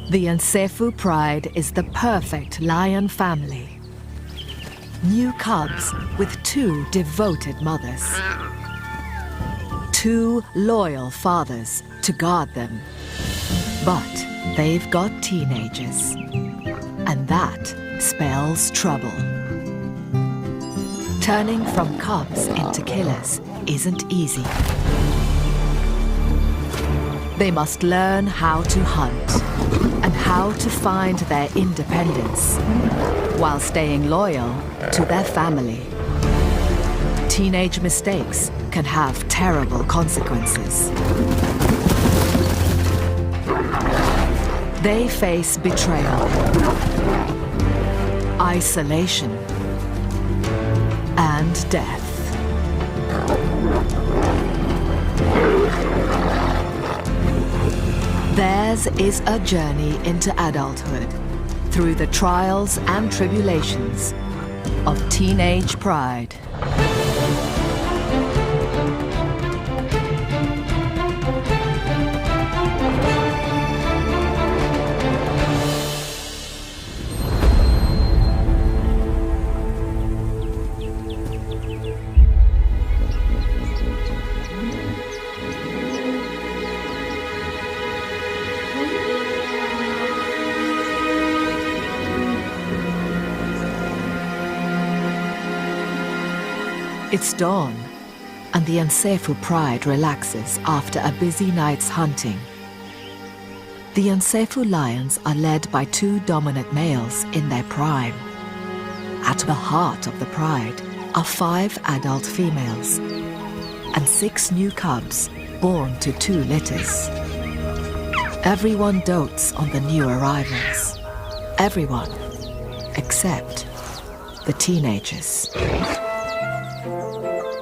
The Nsefu pride is the perfect lion family. New cubs with 2 devoted mothers. 2 loyal fathers to guard them. But they've got teenagers. And that spells trouble. Turning from cubs into killers isn't easy. They must learn how to hunt and how to find their independence while staying loyal to their family. Teenage mistakes can have terrible consequences. They face betrayal, isolation, and death. Theirs is a journey into adulthood through the trials and tribulations of teenage pride. It's dawn, and the Nsefu pride relaxes after a busy night's hunting. The Nsefu lions are led by 2 dominant males in their prime. At the heart of the pride are 5 adult females and 6 new cubs born to 2 litters. Everyone dotes on the new arrivals. Everyone except the teenagers.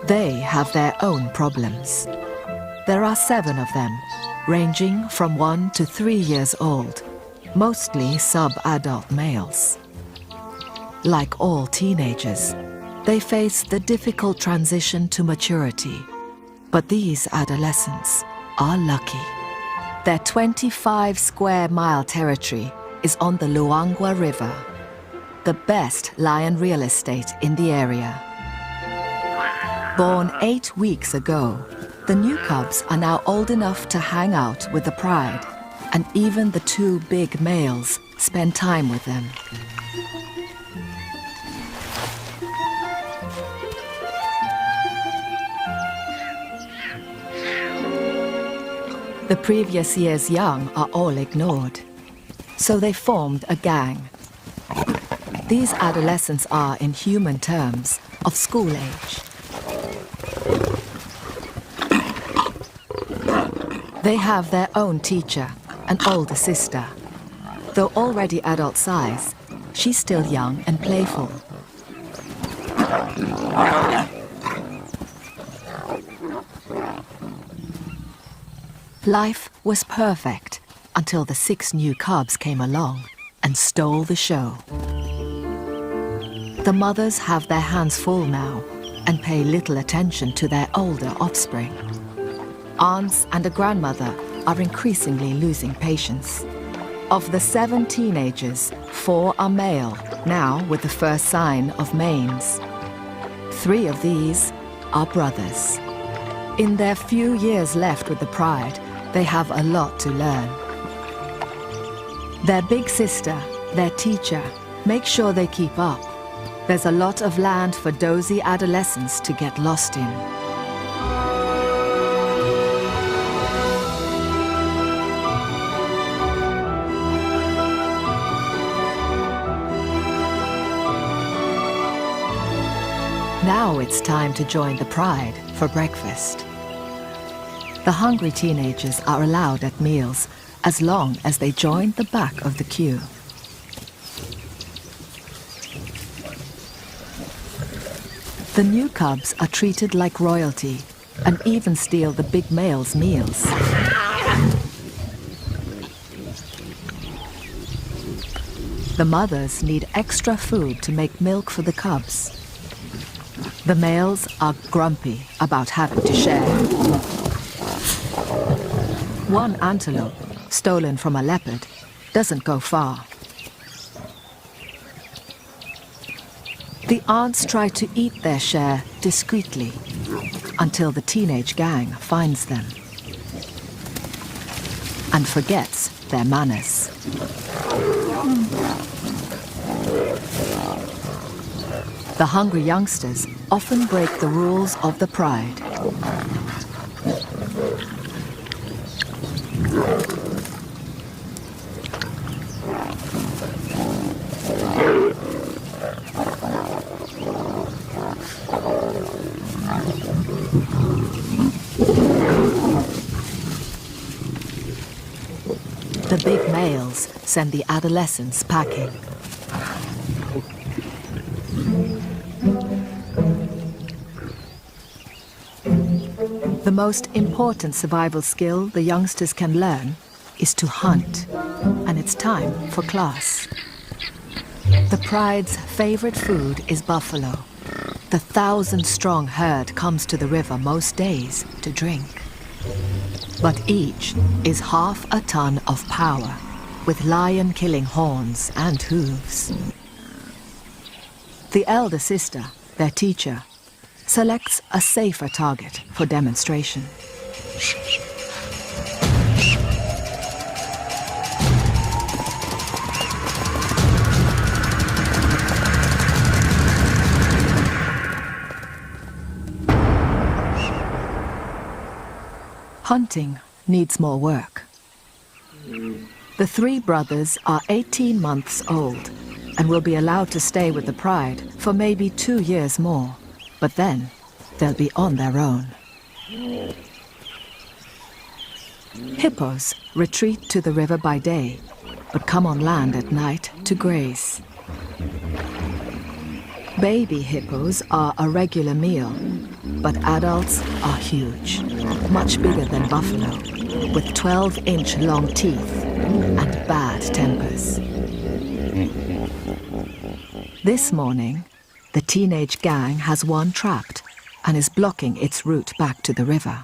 They have their own problems. There are 7 of them, ranging from 1 to 3 years old, mostly sub-adult males. Like all teenagers, they face the difficult transition to maturity. But these adolescents are lucky. Their 25-square-mile territory is on the Luangwa River, the best lion real estate in the area. Born 8 weeks ago, the new cubs are now old enough to hang out with the pride, and even the 2 big males spend time with them. The previous year's young are all ignored, so they formed a gang. These adolescents are, in human terms, of school age. They have their own teacher, an older sister. Though already adult size, she's still young and playful. Life was perfect until the 6 new cubs came along and stole the show. The mothers have their hands full now and pay little attention to their older offspring. Aunts and a grandmother are increasingly losing patience. Of the 7 teenagers, 4 are male, now with the first sign of manes. 3 of these are brothers. In their few years left with the pride, they have a lot to learn. Their big sister, their teacher, makes sure they keep up. There's a lot of land for dozy adolescents to get lost in. Now it's time to join the pride for breakfast. The hungry teenagers are allowed at meals as long as they join the back of the queue. The new cubs are treated like royalty and even steal the big males' meals. The mothers need extra food to make milk for the cubs. The males are grumpy about having to share. One antelope, stolen from a leopard, doesn't go far. The ants try to eat their share discreetly until the teenage gang finds them and forgets their manners. The hungry youngsters often break the rules of the pride. The big males send the adolescents packing. The most important survival skill the youngsters can learn is to hunt, and it's time for class. The pride's favorite food is buffalo. The 1,000-strong herd comes to the river most days to drink. But each is half a ton of power, with lion-killing horns and hooves. The elder sister, their teacher, selects a safer target for demonstration. Hunting needs more work. The three brothers are 18 months old and will be allowed to stay with the pride for maybe 2 years more. But then, they'll be on their own. Hippos retreat to the river by day, but come on land at night to graze. Baby hippos are a regular meal, but adults are huge, much bigger than buffalo, with 12-inch long teeth and bad tempers. This morning, the teenage gang has one trapped and is blocking its route back to the river.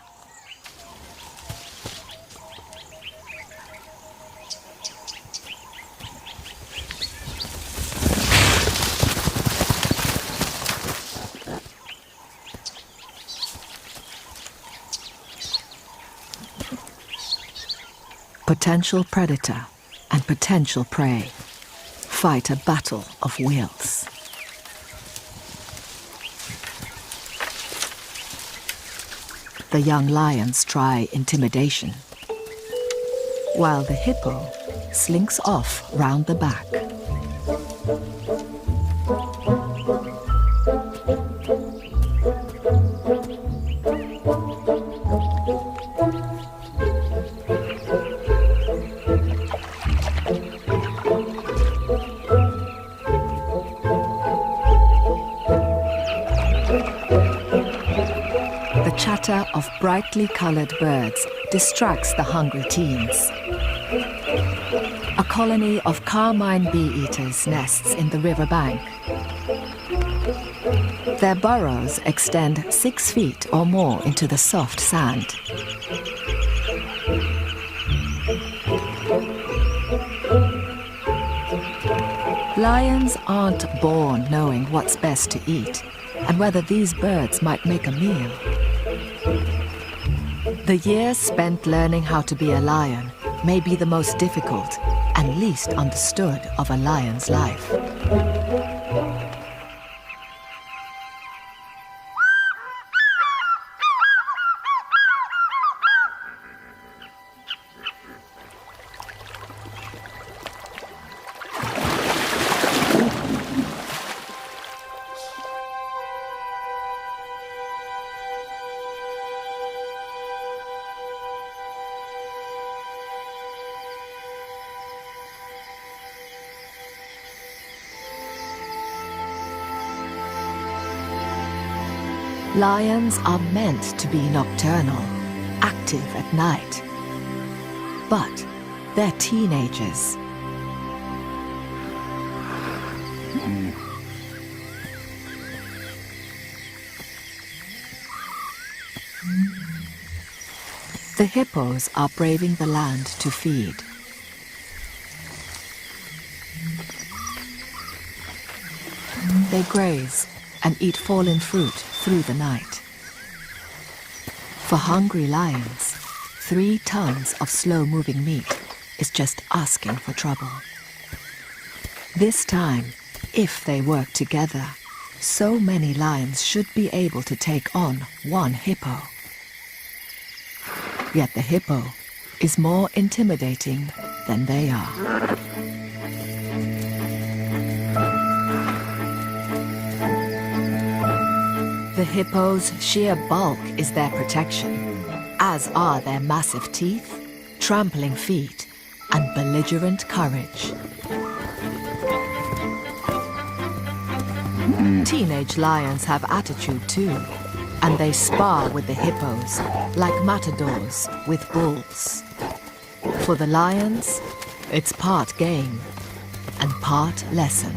Potential predator and potential prey fight a battle of wills. The young lions try intimidation, while the hippo slinks off round the back. The chatter of brightly colored birds distracts the hungry teens. A colony of carmine bee-eaters nests in the riverbank. Their burrows extend 6 feet or more into the soft sand. Lions aren't born knowing what's best to eat and whether these birds might make a meal. The years spent learning how to be a lion may be the most difficult and least understood of a lion's life. Lions are meant to be nocturnal, active at night. But they're teenagers. The hippos are braving the land to feed. They graze and eat fallen fruit through the night. For hungry lions, 3 tons of slow-moving meat is just asking for trouble. This time, if they work together, so many lions should be able to take on 1 hippo. Yet the hippo is more intimidating than they are. The hippo's sheer bulk is their protection, as are their massive teeth, trampling feet, and belligerent courage. Teenage lions have attitude too, and they spar with the hippos like matadors with bulls. For the lions, it's part game and part lesson.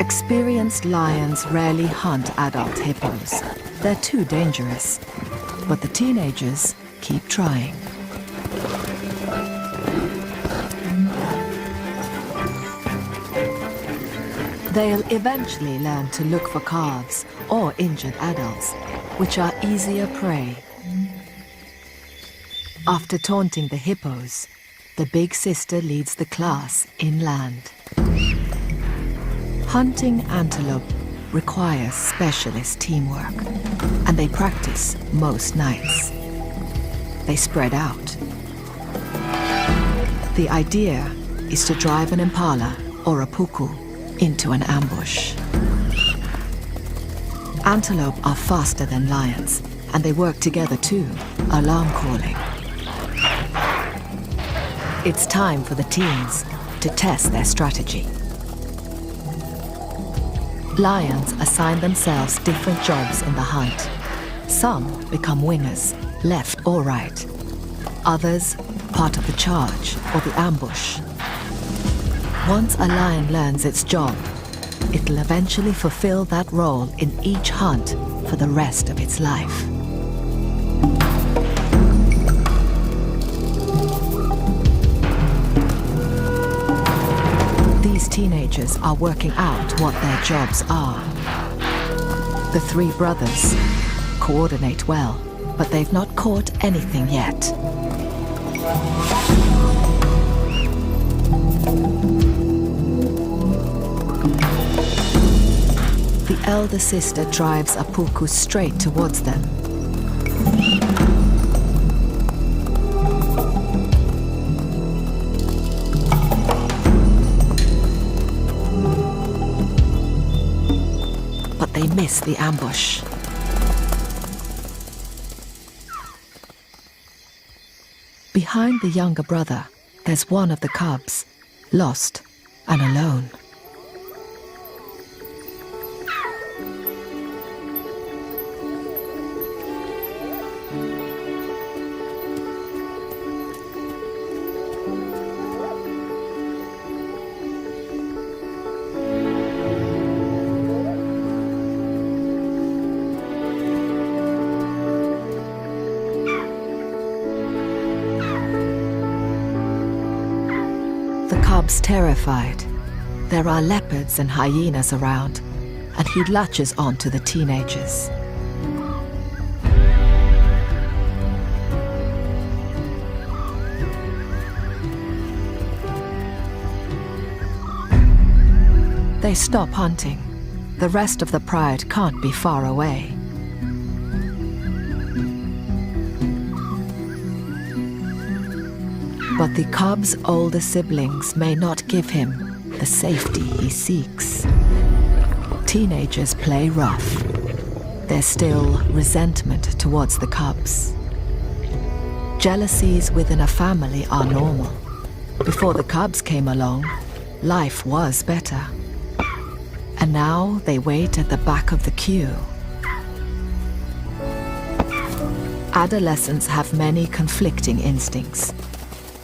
Experienced lions rarely hunt adult hippos. They're too dangerous, but the teenagers keep trying. They'll eventually learn to look for calves or injured adults, which are easier prey. After taunting the hippos, the big sister leads the class inland. Hunting antelope requires specialist teamwork, and they practice most nights. They spread out. The idea is to drive an impala or a puku into an ambush. Antelope are faster than lions, and they work together too, alarm calling. It's time for the teens to test their strategy. Lions assign themselves different jobs in the hunt. Some become wingers, left or right. Others, part of the charge or the ambush. Once a lion learns its job, it'll eventually fulfill that role in each hunt for the rest of its life. These teenagers are working out what their jobs are. The 3 brothers coordinate well, but they've not caught anything yet. The elder sister drives a puku straight towards them. But they miss the ambush. Behind the younger brother, there's one of the cubs, lost and alone. The cub's terrified. There are leopards and hyenas around, and he latches on to the teenagers. They stop hunting. The rest of the pride can't be far away. But the cub's older siblings may not give him the safety he seeks. Teenagers play rough. There's still resentment towards the cubs. Jealousies within a family are normal. Before the cubs came along, life was better. And now they wait at the back of the queue. Adolescents have many conflicting instincts.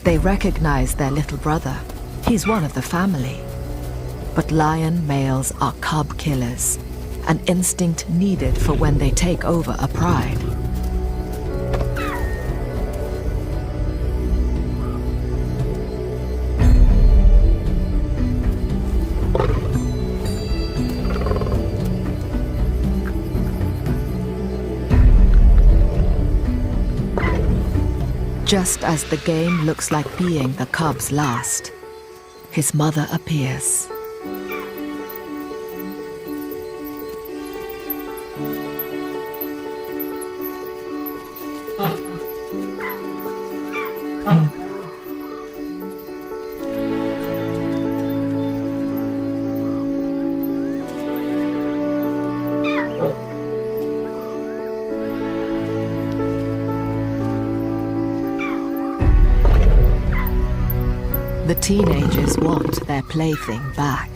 They recognize their little brother. He's one of the family. But lion males are cub killers, an instinct needed for when they take over a pride. Just as the game looks like being the cub's last, his mother appears. The teenagers want their plaything back.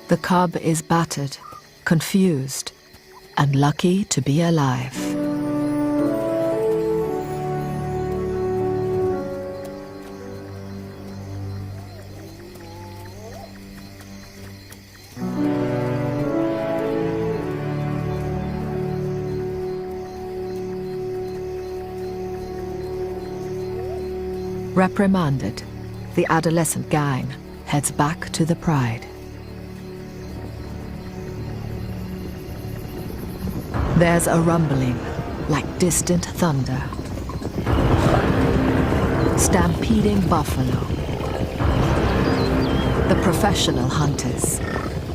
The cub is battered, confused, and lucky to be alive. Reprimanded, the adolescent gang heads back to the pride. There's a rumbling, like distant thunder. Stampeding buffalo. The professional hunters,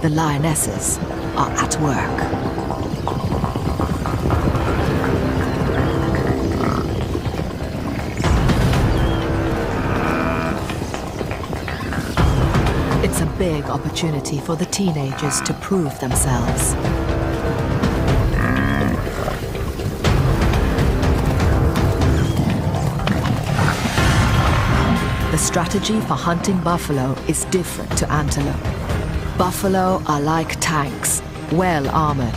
the lionesses, are at work. It's a big opportunity for the teenagers to prove themselves. The strategy for hunting buffalo is different to antelope. Buffalo are like tanks, well armored.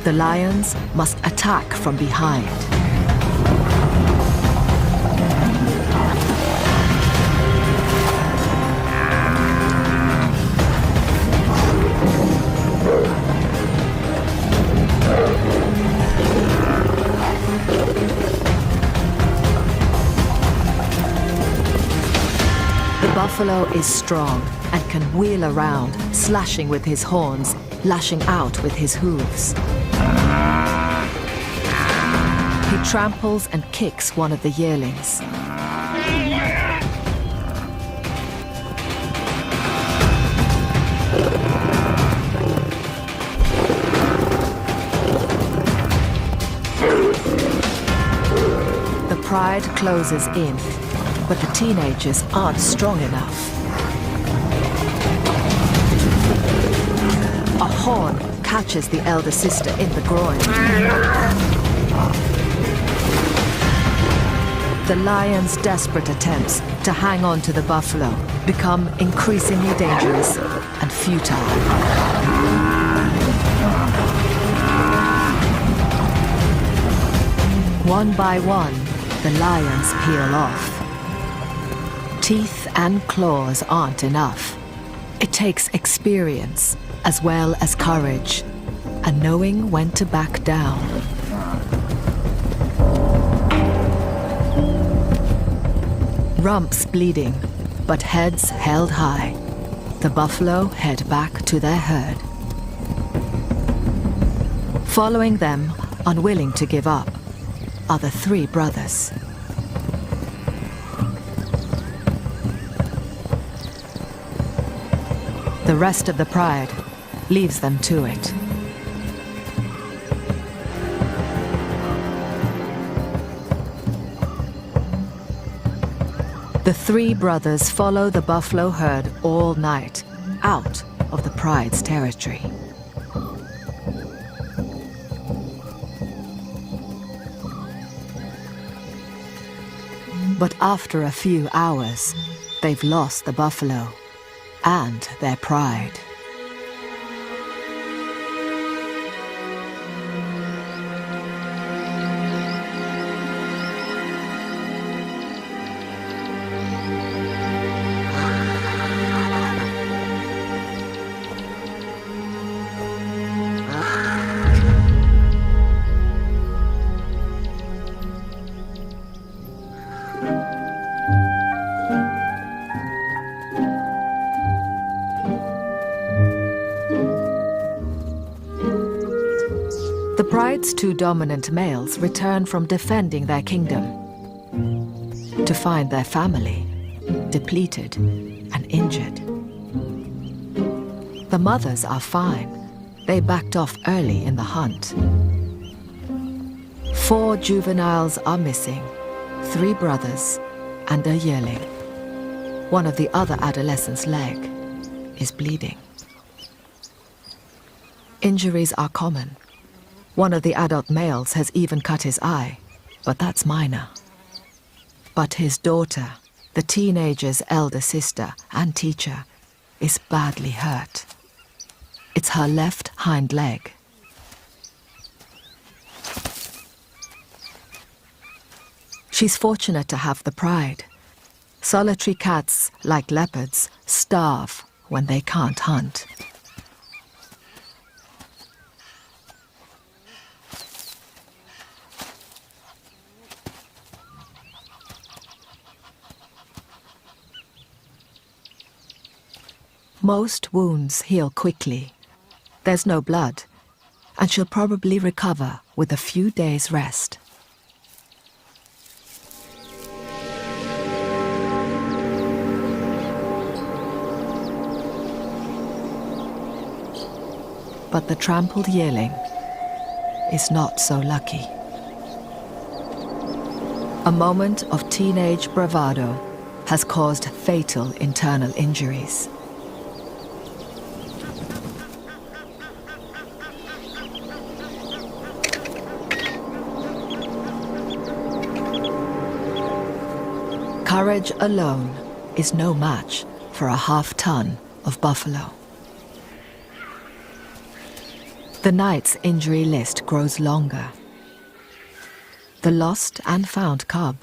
The lions must attack from behind. The buffalo is strong and can wheel around, slashing with his horns, lashing out with his hooves. He tramples and kicks one of the yearlings. The pride closes in, but the teenagers aren't strong enough. A horn catches the elder sister in the groin. The lion's desperate attempts to hang on to the buffalo become increasingly dangerous and futile. One by one, the lions peel off. Teeth and claws aren't enough. It takes experience as well as courage, and knowing when to back down. Rumps bleeding, but heads held high. The buffalo head back to their herd. Following them, unwilling to give up, are the three brothers. The rest of the pride leaves them to it. The three brothers follow the buffalo herd all night, out of the pride's territory. But after a few hours, they've lost the buffalo and their pride. Pride's two dominant males return from defending their kingdom to find their family depleted and injured. The mothers are fine. They backed off early in the hunt. 4 juveniles are missing, 3 brothers and a yearling. One of the other adolescents' leg is bleeding. Injuries are common. One of the adult males has even cut his eye, but that's minor. But his daughter, the teenager's elder sister and teacher, is badly hurt. It's her left hind leg. She's fortunate to have the pride. Solitary cats, like leopards, starve when they can't hunt. Most wounds heal quickly. There's no blood, and she'll probably recover with a few days' rest. But the trampled yearling is not so lucky. A moment of teenage bravado has caused fatal internal injuries. Courage alone is no match for a half-ton of buffalo. The night's injury list grows longer. The lost and found cub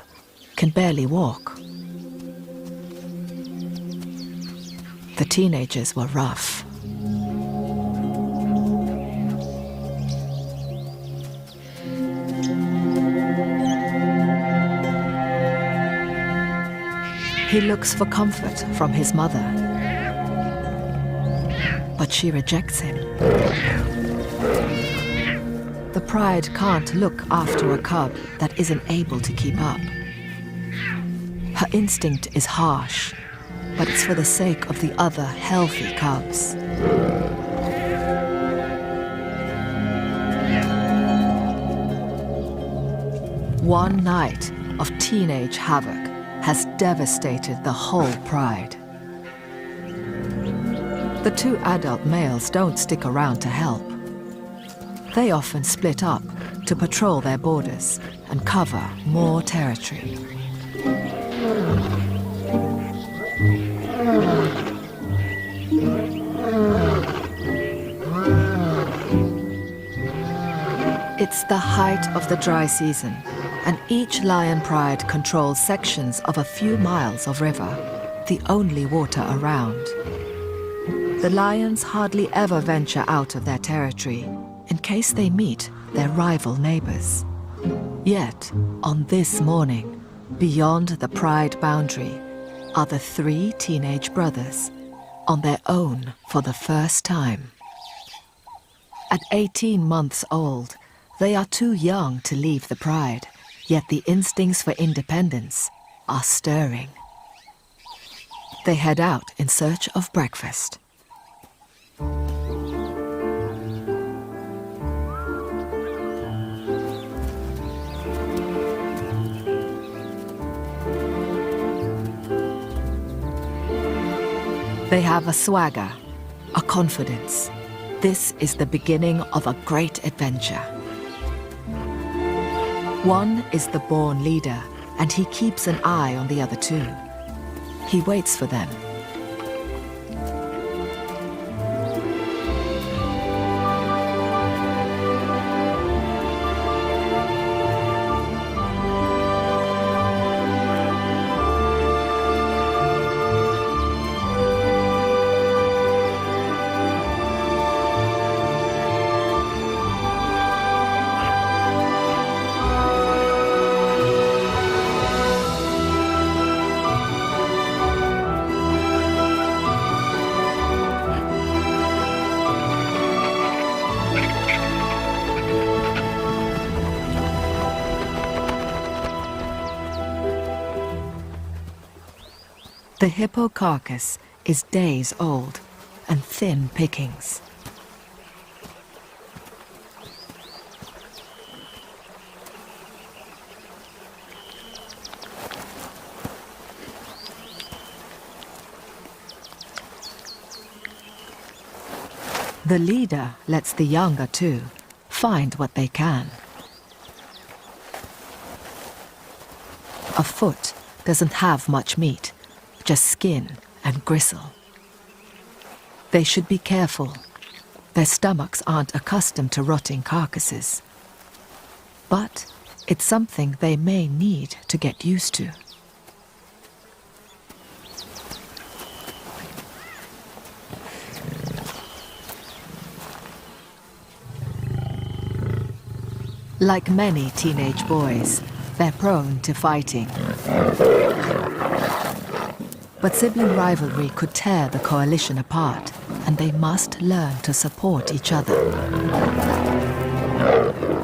can barely walk. The teenagers were rough. He looks for comfort from his mother, but she rejects him. The pride can't look after a cub that isn't able to keep up. Her instinct is harsh, but it's for the sake of the other healthy cubs. One night of teenage havoc has devastated the whole pride. The 2 adult males don't stick around to help. They often split up to patrol their borders and cover more territory. It's the height of the dry season, and each lion pride controls sections of a few miles of river, the only water around. The lions hardly ever venture out of their territory in case they meet their rival neighbors. Yet, on this morning, beyond the pride boundary, are the 3 teenage brothers, on their own for the first time. At 18 months old, they are too young to leave the pride, yet the instincts for independence are stirring. They head out in search of breakfast. They have a swagger, a confidence. This is the beginning of a great adventure. One is the born leader, and he keeps an eye on the other 2. He waits for them. The hippo carcass is days old and thin pickings. The leader lets the younger two find what they can. A foot doesn't have much meat, just skin and gristle. They should be careful. Their stomachs aren't accustomed to rotting carcasses. But it's something they may need to get used to. Like many teenage boys, they're prone to fighting. But sibling rivalry could tear the coalition apart, and they must learn to support each other.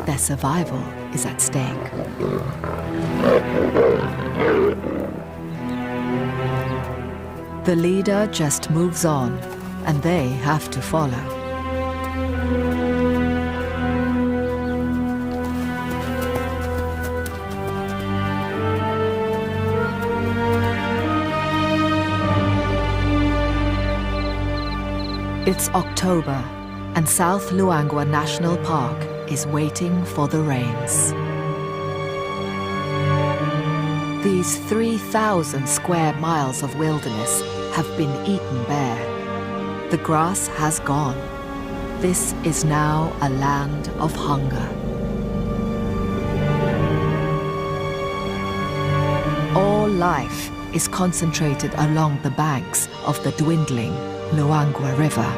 Their survival is at stake. The leader just moves on, and they have to follow. It's October, and South Luangwa National Park is waiting for the rains. These 3,000 square miles of wilderness have been eaten bare. The grass has gone. This is now a land of hunger. All life is concentrated along the banks of the dwindling Luangwa River.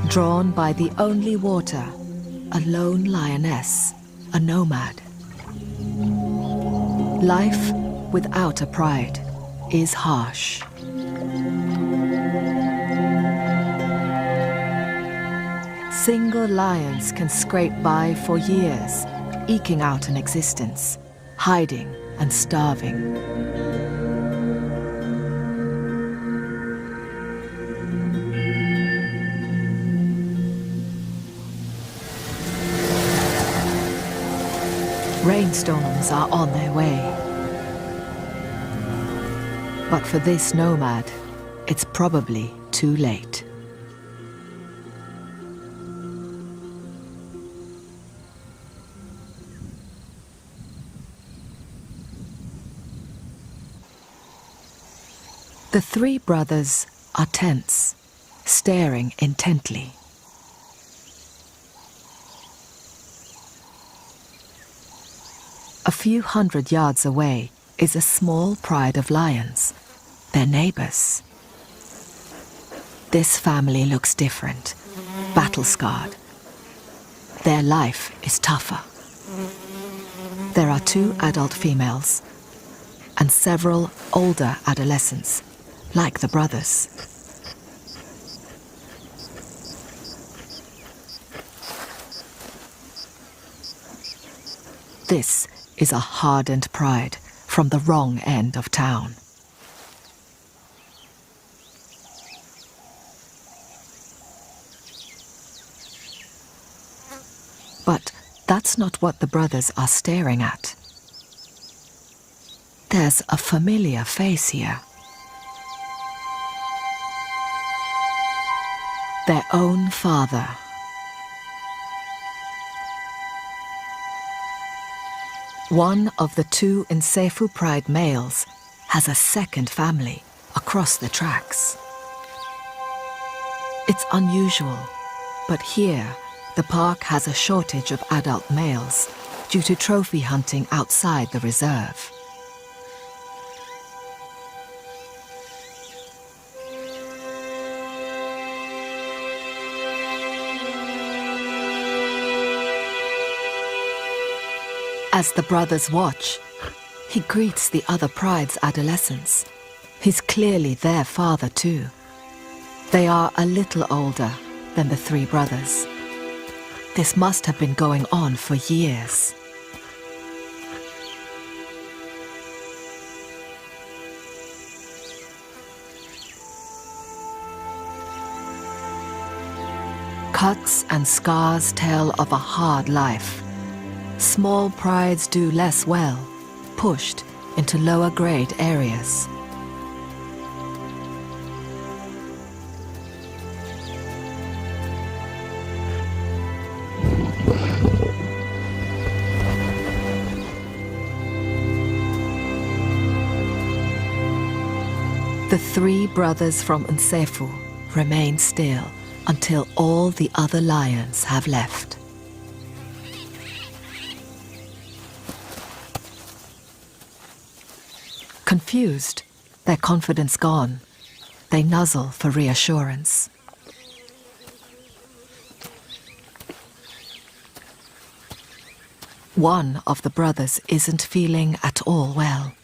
Drawn by the only water, a lone lioness, a nomad. Life without a pride is harsh. Single lions can scrape by for years, eking out an existence, hiding and starving. Rainstorms are on their way. But for this nomad, it's probably too late. The three brothers are tense, staring intently. A few hundred yards away is a small pride of lions, their neighbors. This family looks different, battle-scarred. Their life is tougher. There are 2 adult females and several older adolescents, like the brothers. This is a hardened pride from the wrong end of town. But that's not what the brothers are staring at. There's a familiar face here. Their own father. One of the 2 Nsefu Pride males has a second family across the tracks. It's unusual, but here the park has a shortage of adult males due to trophy hunting outside the reserve. As the brothers watch, he greets the other pride's adolescents, He's clearly their father too. They are a little older than the three brothers. This must have been going on for years. Cuts and scars tell of a hard life. Small prides do less well, pushed into lower grade areas. The three brothers from Nsefu remain still until all the other lions have left. Confused, their confidence gone, they nuzzle for reassurance. One of the brothers isn't feeling at all well.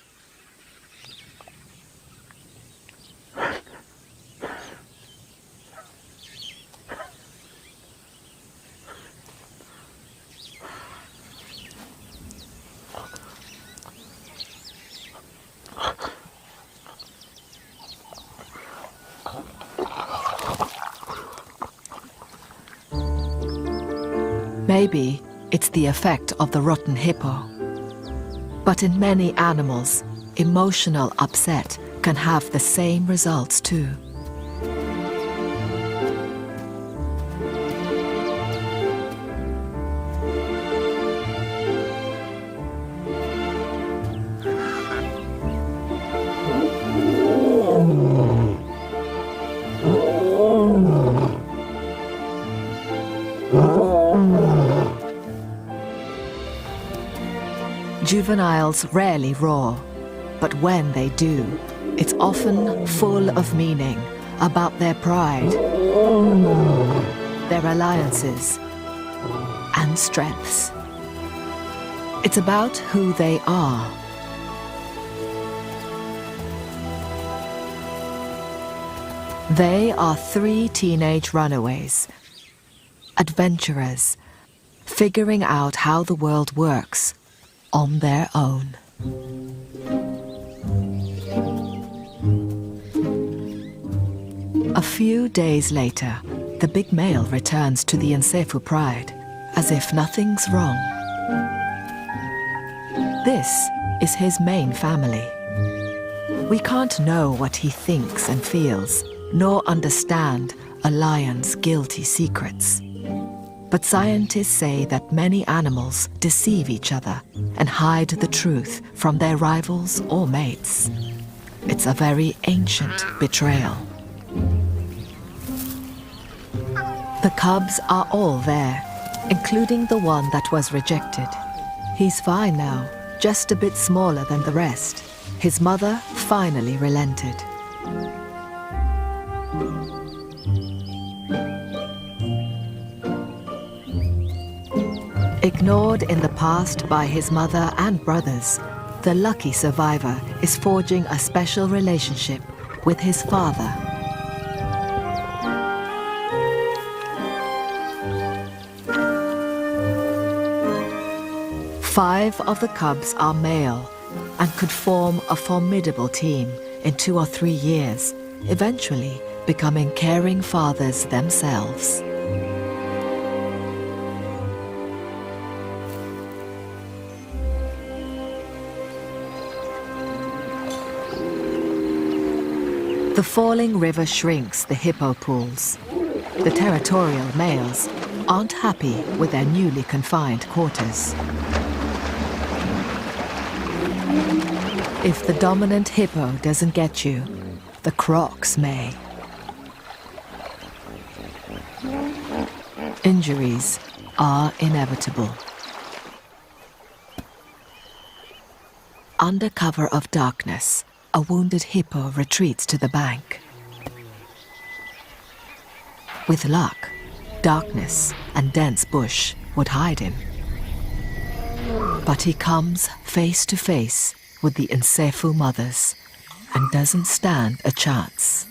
Maybe it's the effect of the rotten hippo. But in many animals, emotional upset can have the same results too. Juveniles rarely roar, but when they do, it's often full of meaning about their pride, their alliances, and strengths. It's about who they are. They are three teenage runaways, adventurers, figuring out how the world works on their own. A few days later, the big male returns to the Nsefu pride, as if nothing's wrong. This is his main family. We can't know what he thinks and feels, nor understand a lion's guilty secrets. But scientists say that many animals deceive each other and hide the truth from their rivals or mates. It's a very ancient betrayal. The cubs are all there, including the one that was rejected. He's fine now, just a bit smaller than the rest. His mother finally relented. Ignored in the past by his mother and brothers, the lucky survivor is forging a special relationship with his father. Five of the cubs are male and could form a formidable team in 2 or 3 years, eventually becoming caring fathers themselves. The falling river shrinks the hippo pools. The territorial males aren't happy with their newly confined quarters. If the dominant hippo doesn't get you, the crocs may. Injuries are inevitable. Under cover of darkness, a wounded hippo retreats to the bank. With luck, darkness and dense bush would hide him. But he comes face to face with the Nsefu mothers, and doesn't stand a chance.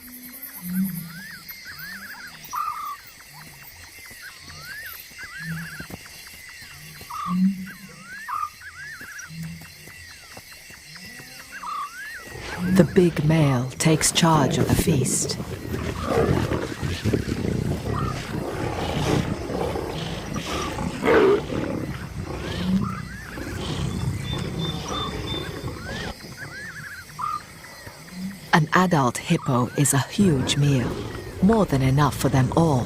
The big male takes charge of the feast. An adult hippo is a huge meal, more than enough for them all.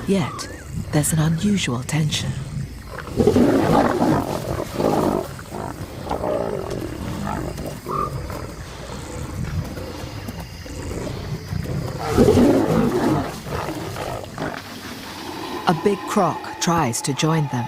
Yet, there's an unusual tension. A big croc tries to join them.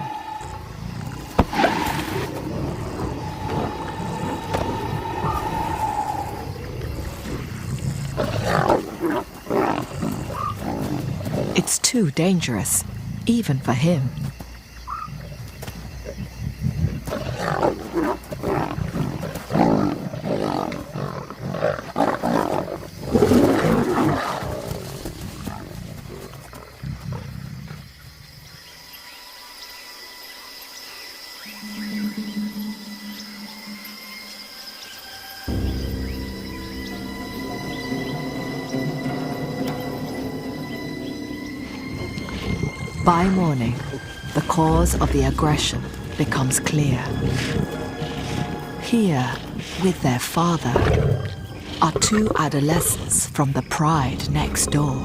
It's too dangerous, even for him. By morning, the cause of the aggression becomes clear. Here, with their father, are two adolescents from the pride next door.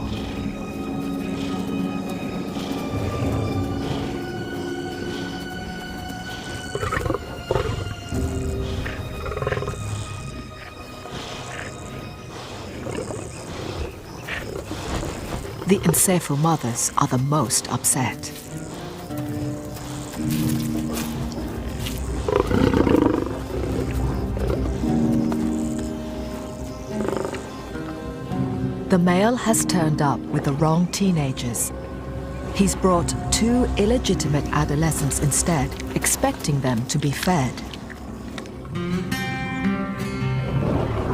The encephal mothers are the most upset. The male has turned up with the wrong teenagers. He's brought two illegitimate adolescents instead, expecting them to be fed.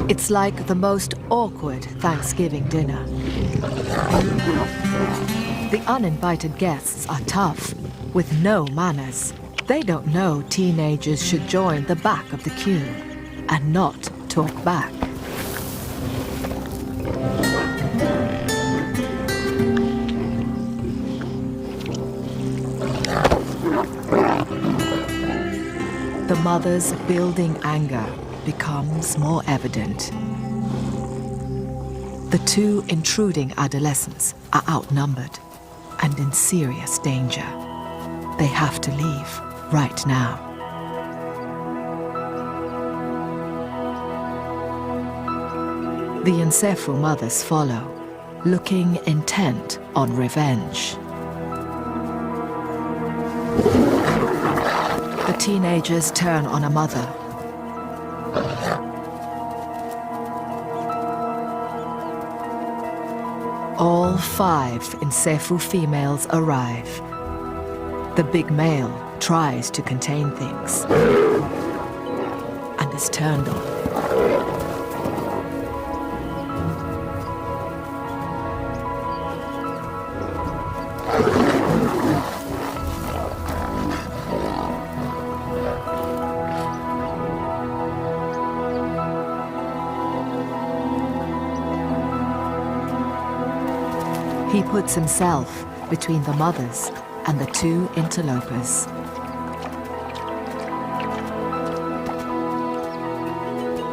It's like the most awkward Thanksgiving dinner. The uninvited guests are tough, with no manners. They don't know teenagers should join the back of the queue and not talk back. The mother's building anger becomes more evident. The two intruding adolescents are outnumbered and in serious danger. They have to leave right now. The encephal mothers follow, looking intent on revenge. The teenagers turn on a mother. All 5 encephal females arrive. The big male tries to contain things and is turned on. He puts himself between the mothers and the 2 interlopers.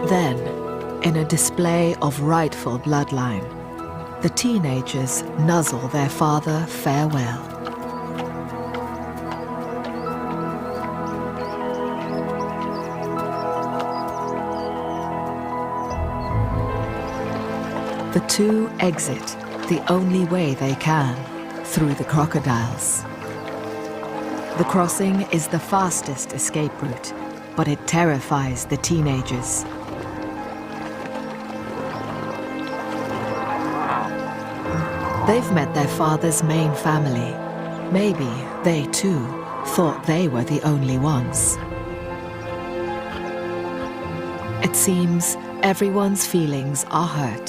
Then, in a display of rightful bloodline, the teenagers nuzzle their father farewell. The 2 exit the only way they can, through the crocodiles. The crossing is the fastest escape route, but it terrifies the teenagers. They've met their father's main family. Maybe they too thought they were the only ones. It seems everyone's feelings are hurt.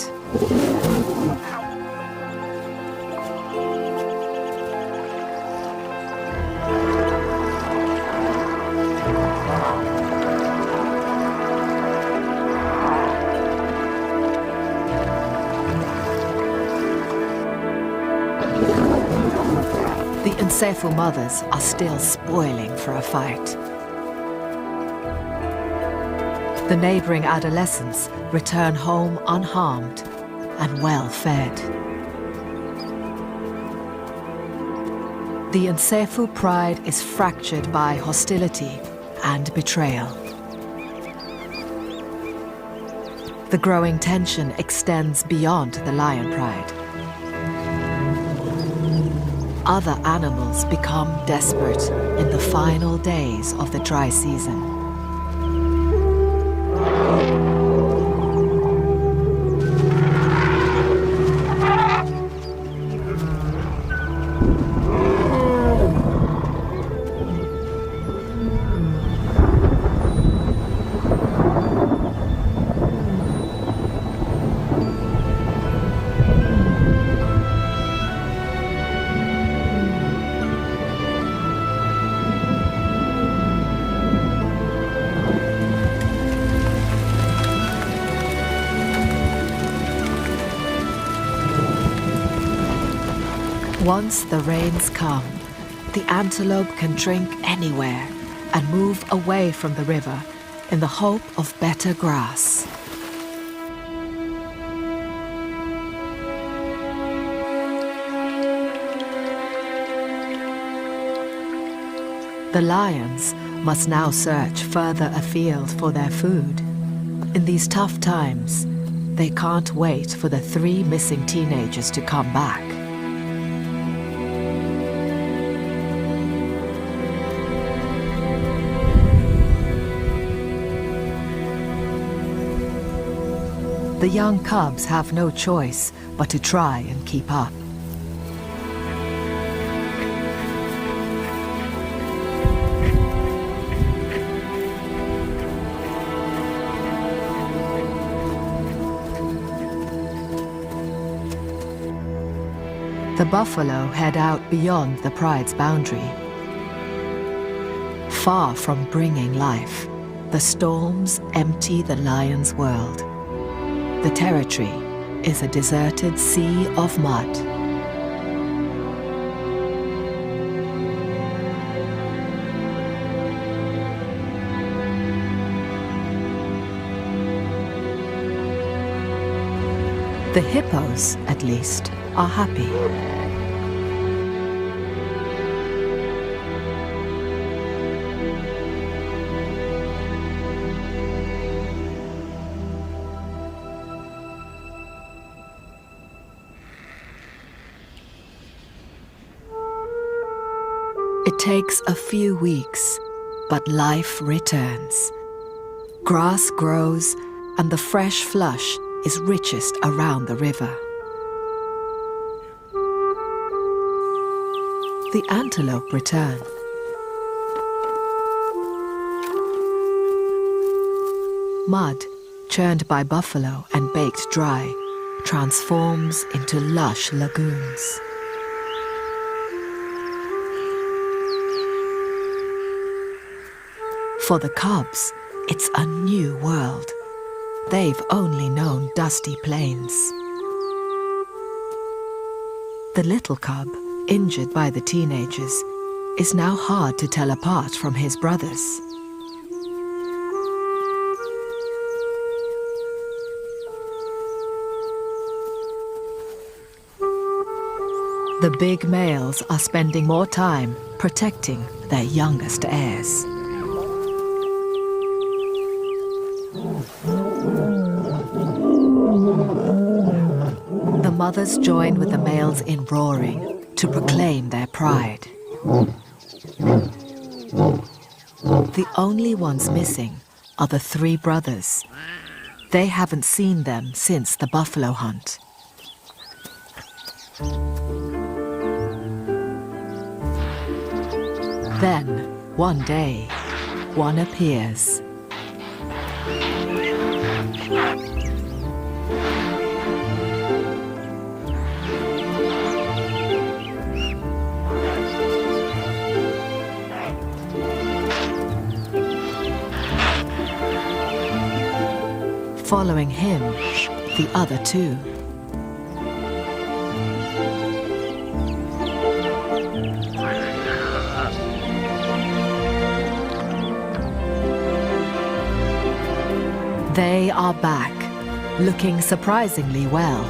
The Nsephu mothers are still spoiling for a fight. The neighboring adolescents return home unharmed and well-fed. The Nsephu pride is fractured by hostility and betrayal. The growing tension extends beyond the lion pride. Other animals become desperate in the final days of the dry season. Once the rains come, the antelope can drink anywhere and move away from the river in the hope of better grass. The lions must now search further afield for their food. In these tough times, they can't wait for the 3 missing teenagers to come back. The young cubs have no choice but to try and keep up. The buffalo head out beyond the pride's boundary. Far from bringing life, the storms empty the lion's world. The territory is a deserted sea of mud. The hippos, at least, are happy. It takes a few weeks, but life returns. Grass grows, and the fresh flush is richest around the river. The antelope return. Mud, churned by buffalo and baked dry, transforms into lush lagoons. For the cubs, it's a new world. They've only known dusty plains. The little cub, injured by the teenagers, is now hard to tell apart from his brothers. The big males are spending more time protecting their youngest heirs. The mothers join with the males in roaring to proclaim their pride. The only ones missing are the 3 brothers. They haven't seen them since the buffalo hunt. Then, one day, one appears. following him, the other two. They are back, looking surprisingly well.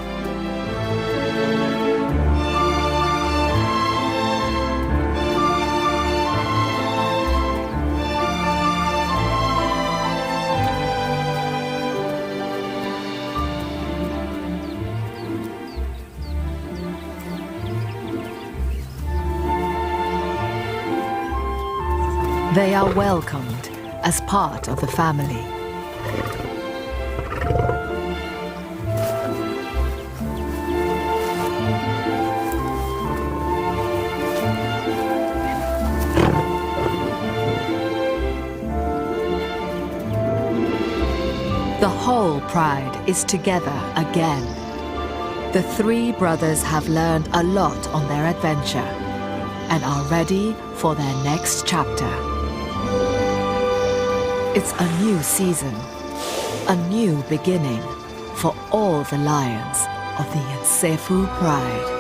They are welcomed as part of the family. The whole pride is together again. The three brothers have learned a lot on their adventure and are ready for their next chapter. It's a new season, a new beginning for all the lions of the Nsefu Pride.